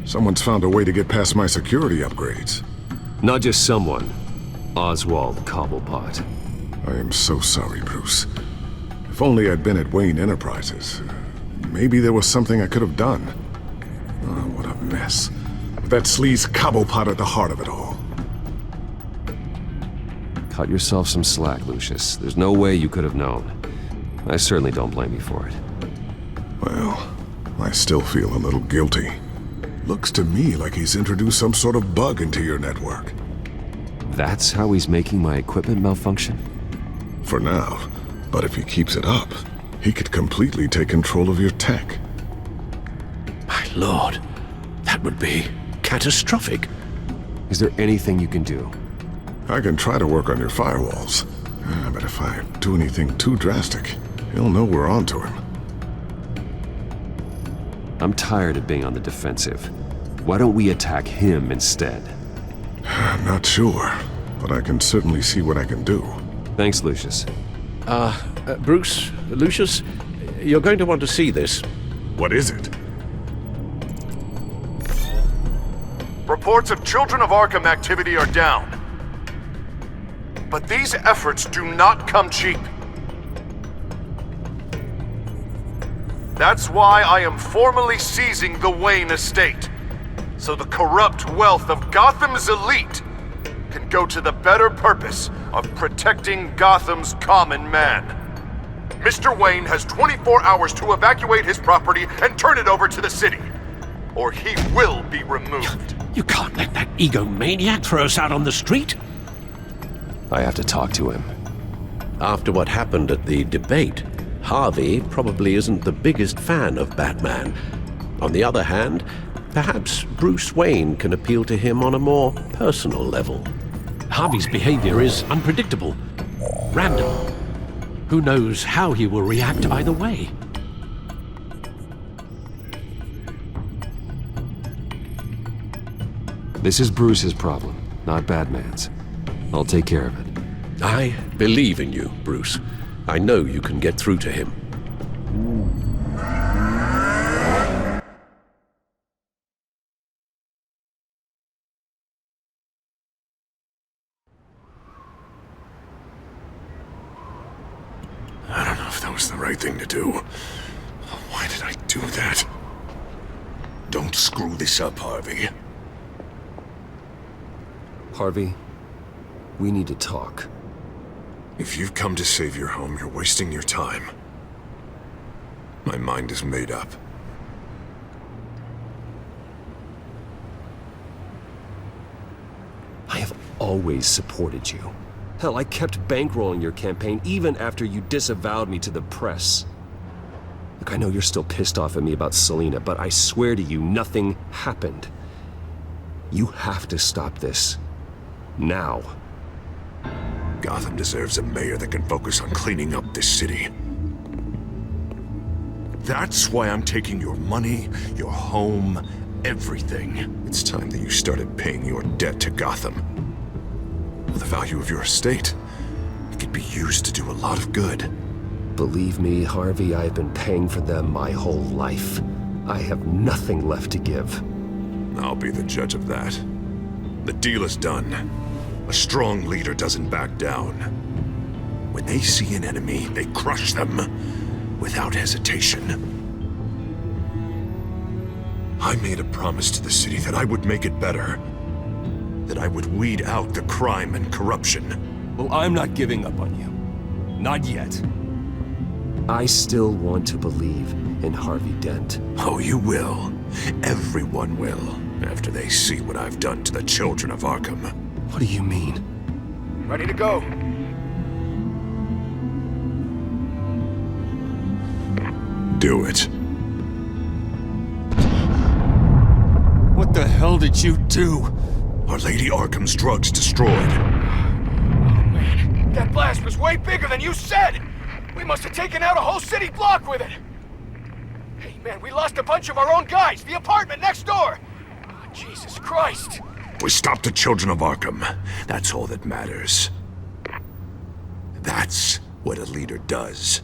someone's found a way to get past my security upgrades. Not just someone. Oswald Cobblepot. I am so sorry, Bruce. If only I'd been at Wayne Enterprises. Maybe there was something I could have done. Oh, what a mess. With that sleaze Cobblepot at the heart of it all. Cut yourself some slack, Lucius. There's no way you could have known. I certainly don't blame you for it. Well, I still feel a little guilty. Looks to me like he's introduced some sort of bug into your network. That's how he's making my equipment malfunction? For now. But if he keeps it up, he could completely take control of your tech. My lord, that would be catastrophic. Is there anything you can do? I can try to work on your firewalls. But if I do anything too drastic, he'll know we're onto him. I'm tired of being on the defensive. Why don't we attack him instead? Not sure, but I can certainly see what I can do. Thanks, Lucius. Bruce, Lucius, you're going to want to see this. What is it? Reports of Children of Arkham activity are down. But these efforts do not come cheap. That's why I am formally seizing the Wayne estate, so the corrupt wealth of Gotham's elite can go to the better purpose of protecting Gotham's common man. Mr. Wayne has 24 hours to evacuate his property and turn it over to the city, or he will be removed. You can't let that egomaniac throw us out on the street. I have to talk to him. After what happened at the debate, Harvey probably isn't the biggest fan of Batman. On the other hand, perhaps Bruce Wayne can appeal to him on a more personal level. Harvey's behavior is unpredictable, random. Who knows how he will react either way? This is Bruce's problem, not Batman's. I'll take care of it. I believe in you, Bruce. I know you can get through to him. I don't know if that was the right thing to do. Why did I do that? Don't screw this up, Harvey. Harvey, we need to talk. If you've come to save your home, you're wasting your time. My mind is made up. I have always supported you. Hell, I kept bankrolling your campaign even after you disavowed me to the press. Look, I know you're still pissed off at me about Selina, but I swear to you, nothing happened. You have to stop this. Now. Gotham deserves a mayor that can focus on cleaning up this city. That's why I'm taking your money, your home, everything. It's time that you started paying your debt to Gotham. For the value of your estate, it could be used to do a lot of good. Believe me, Harvey, I've been paying for them my whole life. I have nothing left to give. I'll be the judge of that. The deal is done. A strong leader doesn't back down. When they see an enemy, they crush them without hesitation. I made a promise to the city that I would make it better. That I would weed out the crime and corruption. Well, I'm not giving up on you. Not yet. I still want to believe in Harvey Dent. Oh, you will. Everyone will, after they see what I've done to the children of Arkham. What do you mean? Ready to go. Do it. What the hell did you do? Our Lady Arkham's drugs destroyed. Oh, man. That blast was way bigger than you said! We must have taken out a whole city block with it! Hey, man, we lost a bunch of our own guys! The apartment next door! Oh, Jesus Christ! We stopped the children of Arkham. That's all that matters. That's what a leader does.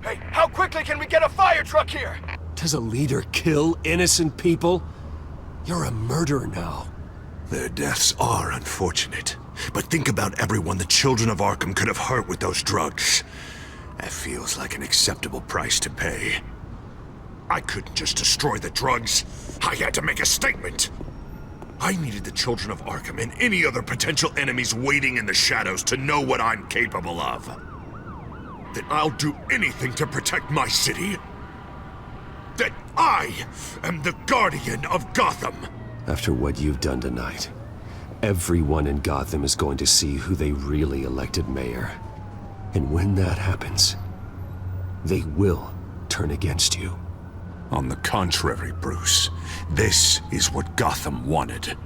Hey, how quickly can we get a fire truck here? Does a leader kill innocent people? You're a murderer now. Their deaths are unfortunate. But think about everyone the children of Arkham could have hurt with those drugs. That feels like an acceptable price to pay. I couldn't just destroy the drugs. I had to make a statement. I needed the children of Arkham and any other potential enemies waiting in the shadows to know what I'm capable of. That I'll do anything to protect my city. That I am the guardian of Gotham. After what you've done tonight, everyone in Gotham is going to see who they really elected mayor. And when that happens, they will turn against you. On the contrary, Bruce, this is what Gotham wanted.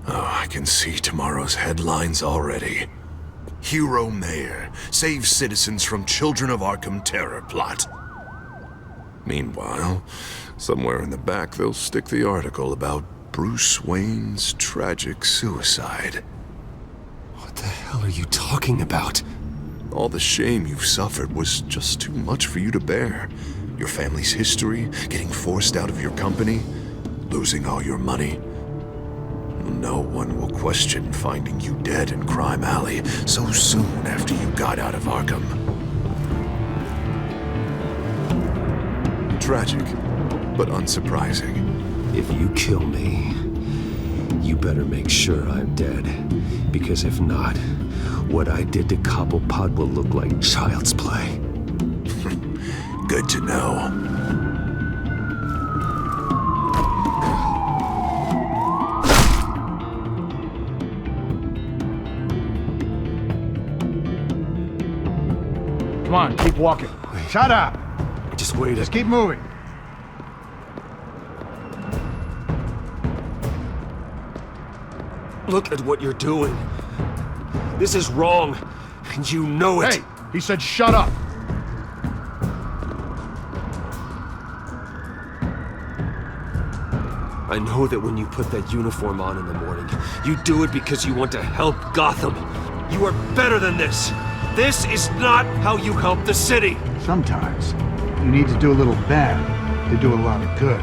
Oh, I can see tomorrow's headlines already. Hero Mayor saves citizens from Children of Arkham terror plot. Meanwhile, somewhere in the back they'll stick the article about Bruce Wayne's tragic suicide. What the hell are you talking about? All the shame you've suffered was just too much for you to bear. Your family's history, getting forced out of your company, losing all your money. No one will question finding you dead in Crime Alley so soon after you got out of Arkham. Tragic, but unsurprising. If you kill me, you better make sure I'm dead. Because if not, what I did to Cobblepot will look like child's play. Good to know. Come on, keep walking. Shut up! Just wait. Just keep moving. Look at what you're doing. This is wrong, and you know it. Hey, he said shut up. I know that when you put that uniform on in the morning, you do it because you want to help Gotham. You are better than this. This is not how you help the city. Sometimes, you need to do a little bad to do a lot of good.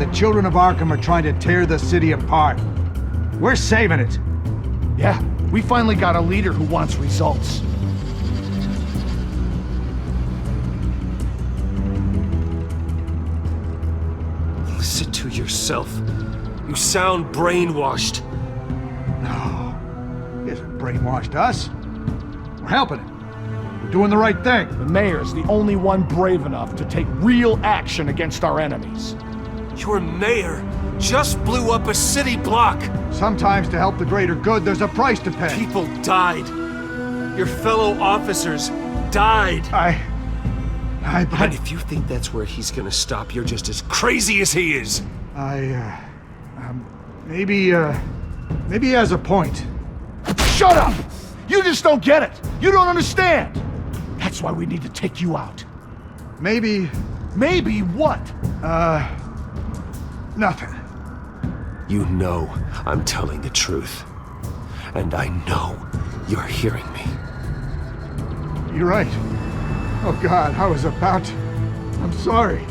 The children of Arkham are trying to tear the city apart. We're saving it. Yeah, we finally got a leader who wants results. Listen to yourself. You sound brainwashed. No, he hasn't brainwashed us. We're helping him. We're doing the right thing. The mayor's the only one brave enough to take real action against our enemies. Your mayor just blew up a city block. Sometimes to help the greater good, there's a price to pay. People died. Your fellow officers died. And if you think that's where he's gonna stop, you're just as crazy as he is. Maybe he has a point. Shut up! You just don't get it! You don't understand! That's why we need to take you out. Maybe... Maybe what? Nothing. You know I'm telling the truth. And I know you're hearing me. You're right. Oh God, I was about to... I'm sorry.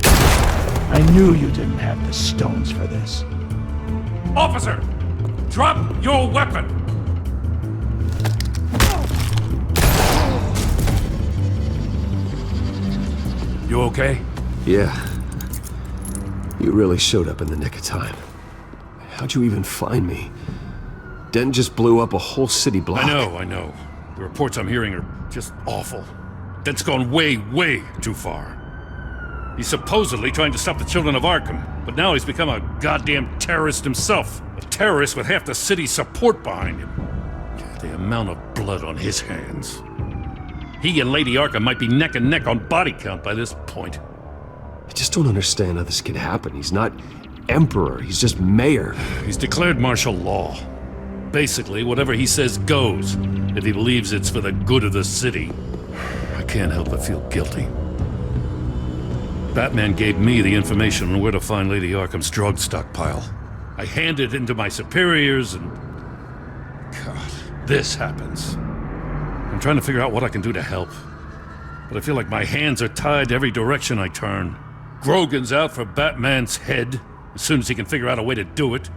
I knew you didn't have the stones for this. Officer! Drop your weapon! You okay? Yeah. You really showed up in the nick of time. How'd you even find me? Den just blew up a whole city block. I know. The reports I'm hearing are just awful. Den's gone way, way too far. He's supposedly trying to stop the children of Arkham, but now he's become a goddamn terrorist himself. A terrorist with half the city's support behind him. The amount of blood on his hands. He and Lady Arkham might be neck and neck on body count by this point. I just don't understand how this could happen. He's not emperor, he's just mayor. He's declared martial law. Basically, whatever he says goes, if he believes it's for the good of the city. I can't help but feel guilty. Batman gave me the information on where to find Lady Arkham's drug stockpile. I handed it into my superiors and... God, this happens. I'm trying to figure out what I can do to help. But I feel like my hands are tied every direction I turn. Grogan's out for Batman's head, as soon as he can figure out a way to do it.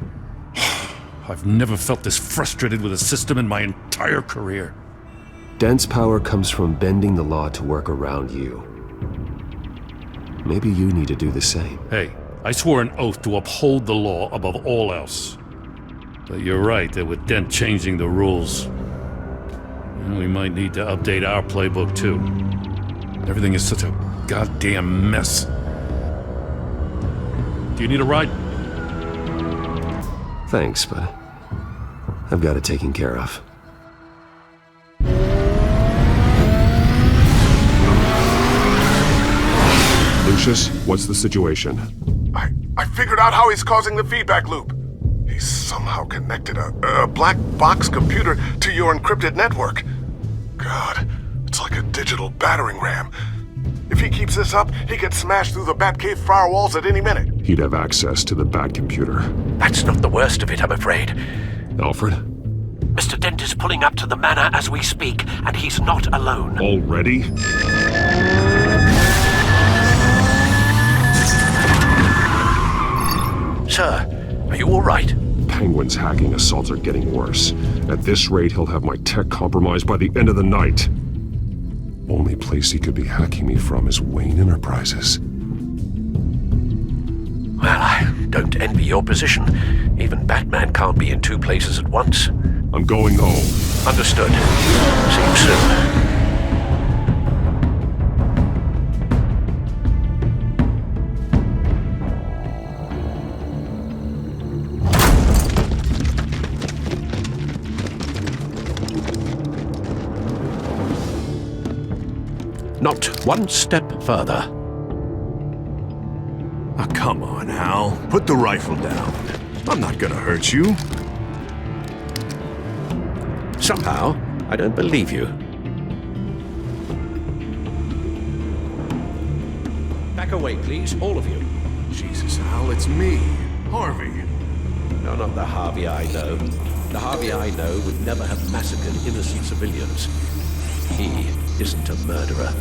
I've never felt this frustrated with a system in my entire career. Den's power comes from bending the law to work around you. Maybe you need to do the same. Hey, I swore an oath to uphold the law above all else. But you're right that with Dent changing the rules, we might need to update our playbook too. Everything is such a goddamn mess. Do you need a ride? Thanks, but I've got it taken care of. Lucius, what's the situation? I figured out how he's causing the feedback loop. He's somehow connected a black box computer to your encrypted network. God, it's like a digital battering ram. If he keeps this up, he could smash through the Batcave firewalls at any minute. He'd have access to the Bat computer. That's not the worst of it, I'm afraid. Alfred? Mr. Dent is pulling up to the manor as we speak, and he's not alone. Already? Sir, are you all right? Penguin's hacking assaults are getting worse. At this rate, he'll have my tech compromised by the end of the night. Only place he could be hacking me from is Wayne Enterprises. Well, I don't envy your position. Even Batman can't be in two places at once. I'm going home. Understood. See you soon. Not one step further. Oh, come on, Hal. Put the rifle down. I'm not gonna hurt you. Somehow, I don't believe you. Back away, please, all of you. Jesus, Hal, it's me, Harvey. No, not the Harvey I know. The Harvey I know would never have massacred innocent civilians. He isn't a murderer.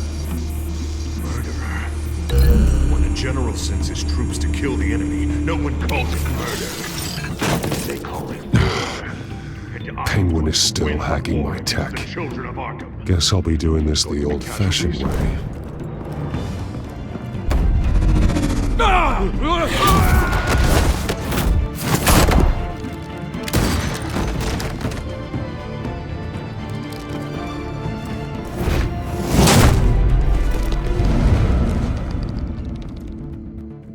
Murderer? When a general sends his troops to kill the enemy, no one calls it murder. They call it murder. Penguin is still hacking my tech. Guess I'll be doing this the old-fashioned way.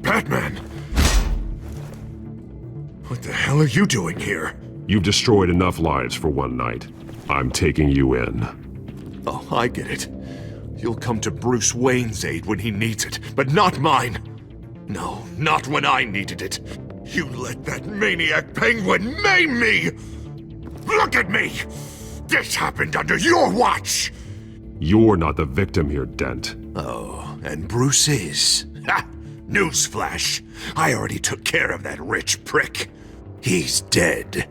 Batman! What the hell are you doing here? You've destroyed enough lives for one night. I'm taking you in. Oh, I get it. You'll come to Bruce Wayne's aid when he needs it, but not mine. No, not when I needed it. You let that maniac Penguin maim me! Look at me! This happened under your watch! You're not the victim here, Dent. Oh, and Bruce is. Ha! Newsflash. I already took care of that rich prick. He's dead.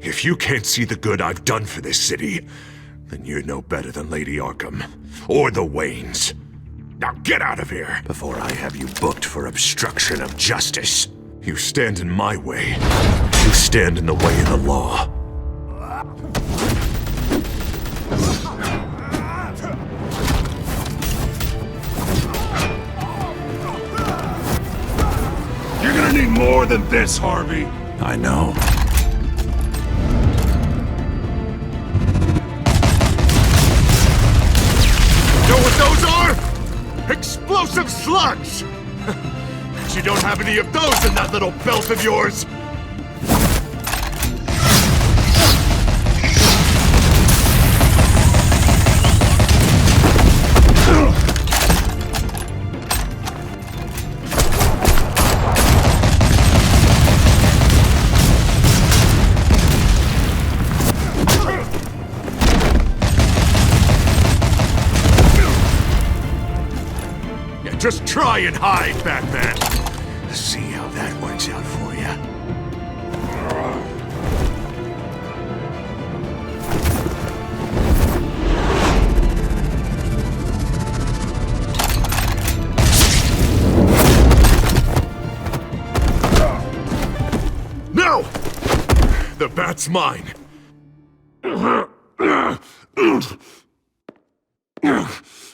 If you can't see the good I've done for this city, then you're no better than Lady Arkham, or the Waynes. Now get out of here, before I have you booked for obstruction of justice. You stand in my way. You stand in the way of the law. You're gonna need more than this, Harvey. I know. Know what those are? Explosive slugs! Bet you don't have any of those in that little belt of yours! Just try and hide, Batman. See how that works out for you. No! The bat's mine.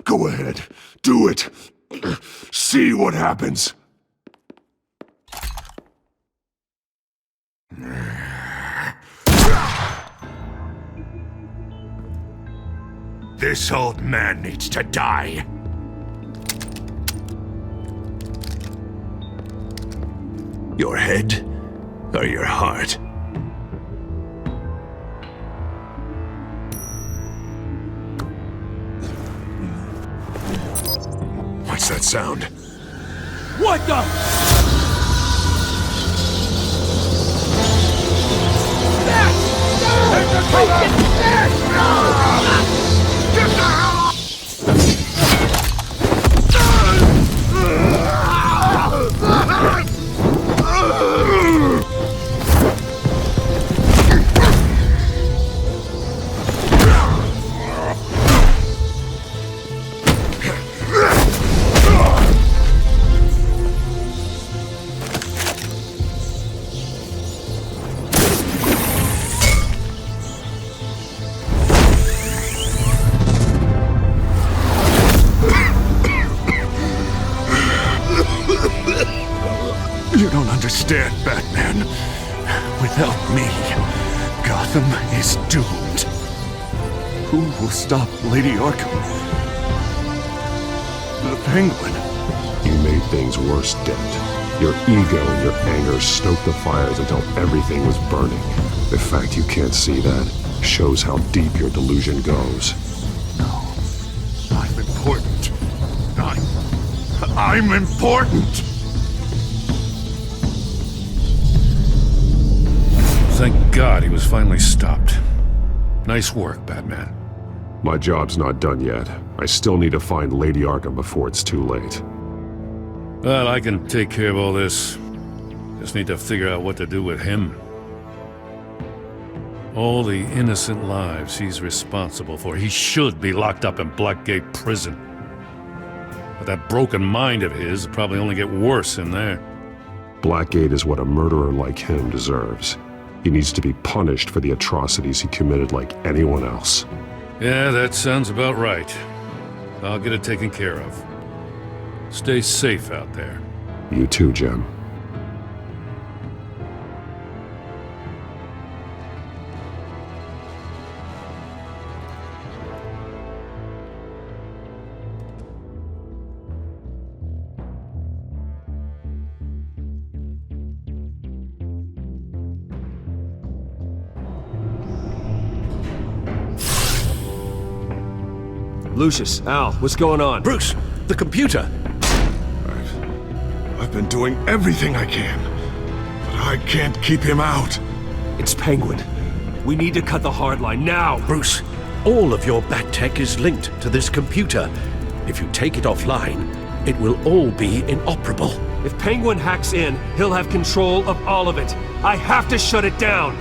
Go ahead. Do it. See what happens. This old man needs to die. Your head or your heart? What's that sound? What the? You don't understand, Batman. Without me, Gotham is doomed. Who will stop Lady Arkham? The Penguin. You made things worse, Dent. Your ego and your anger stoked the fires until everything was burning. The fact you can't see that shows how deep your delusion goes. No. I'm important. I'm important! Thank God he was finally stopped. Nice work, Batman. My job's not done yet. I still need to find Lady Arkham before it's too late. Well, I can take care of all this. Just need to figure out what to do with him. All the innocent lives he's responsible for. He should be locked up in Blackgate Prison. But that broken mind of his will probably only get worse in there. Blackgate is what a murderer like him deserves. He needs to be punished for the atrocities he committed like anyone else. Yeah, that sounds about right. I'll get it taken care of. Stay safe out there. You too, Jim. Lucius, Al, what's going on? Bruce, the computer! I've been doing everything I can, but I can't keep him out. It's Penguin. We need to cut the hard line now! Bruce, all of your bat tech is linked to this computer. If you take it offline, it will all be inoperable. If Penguin hacks in, he'll have control of all of it. I have to shut it down!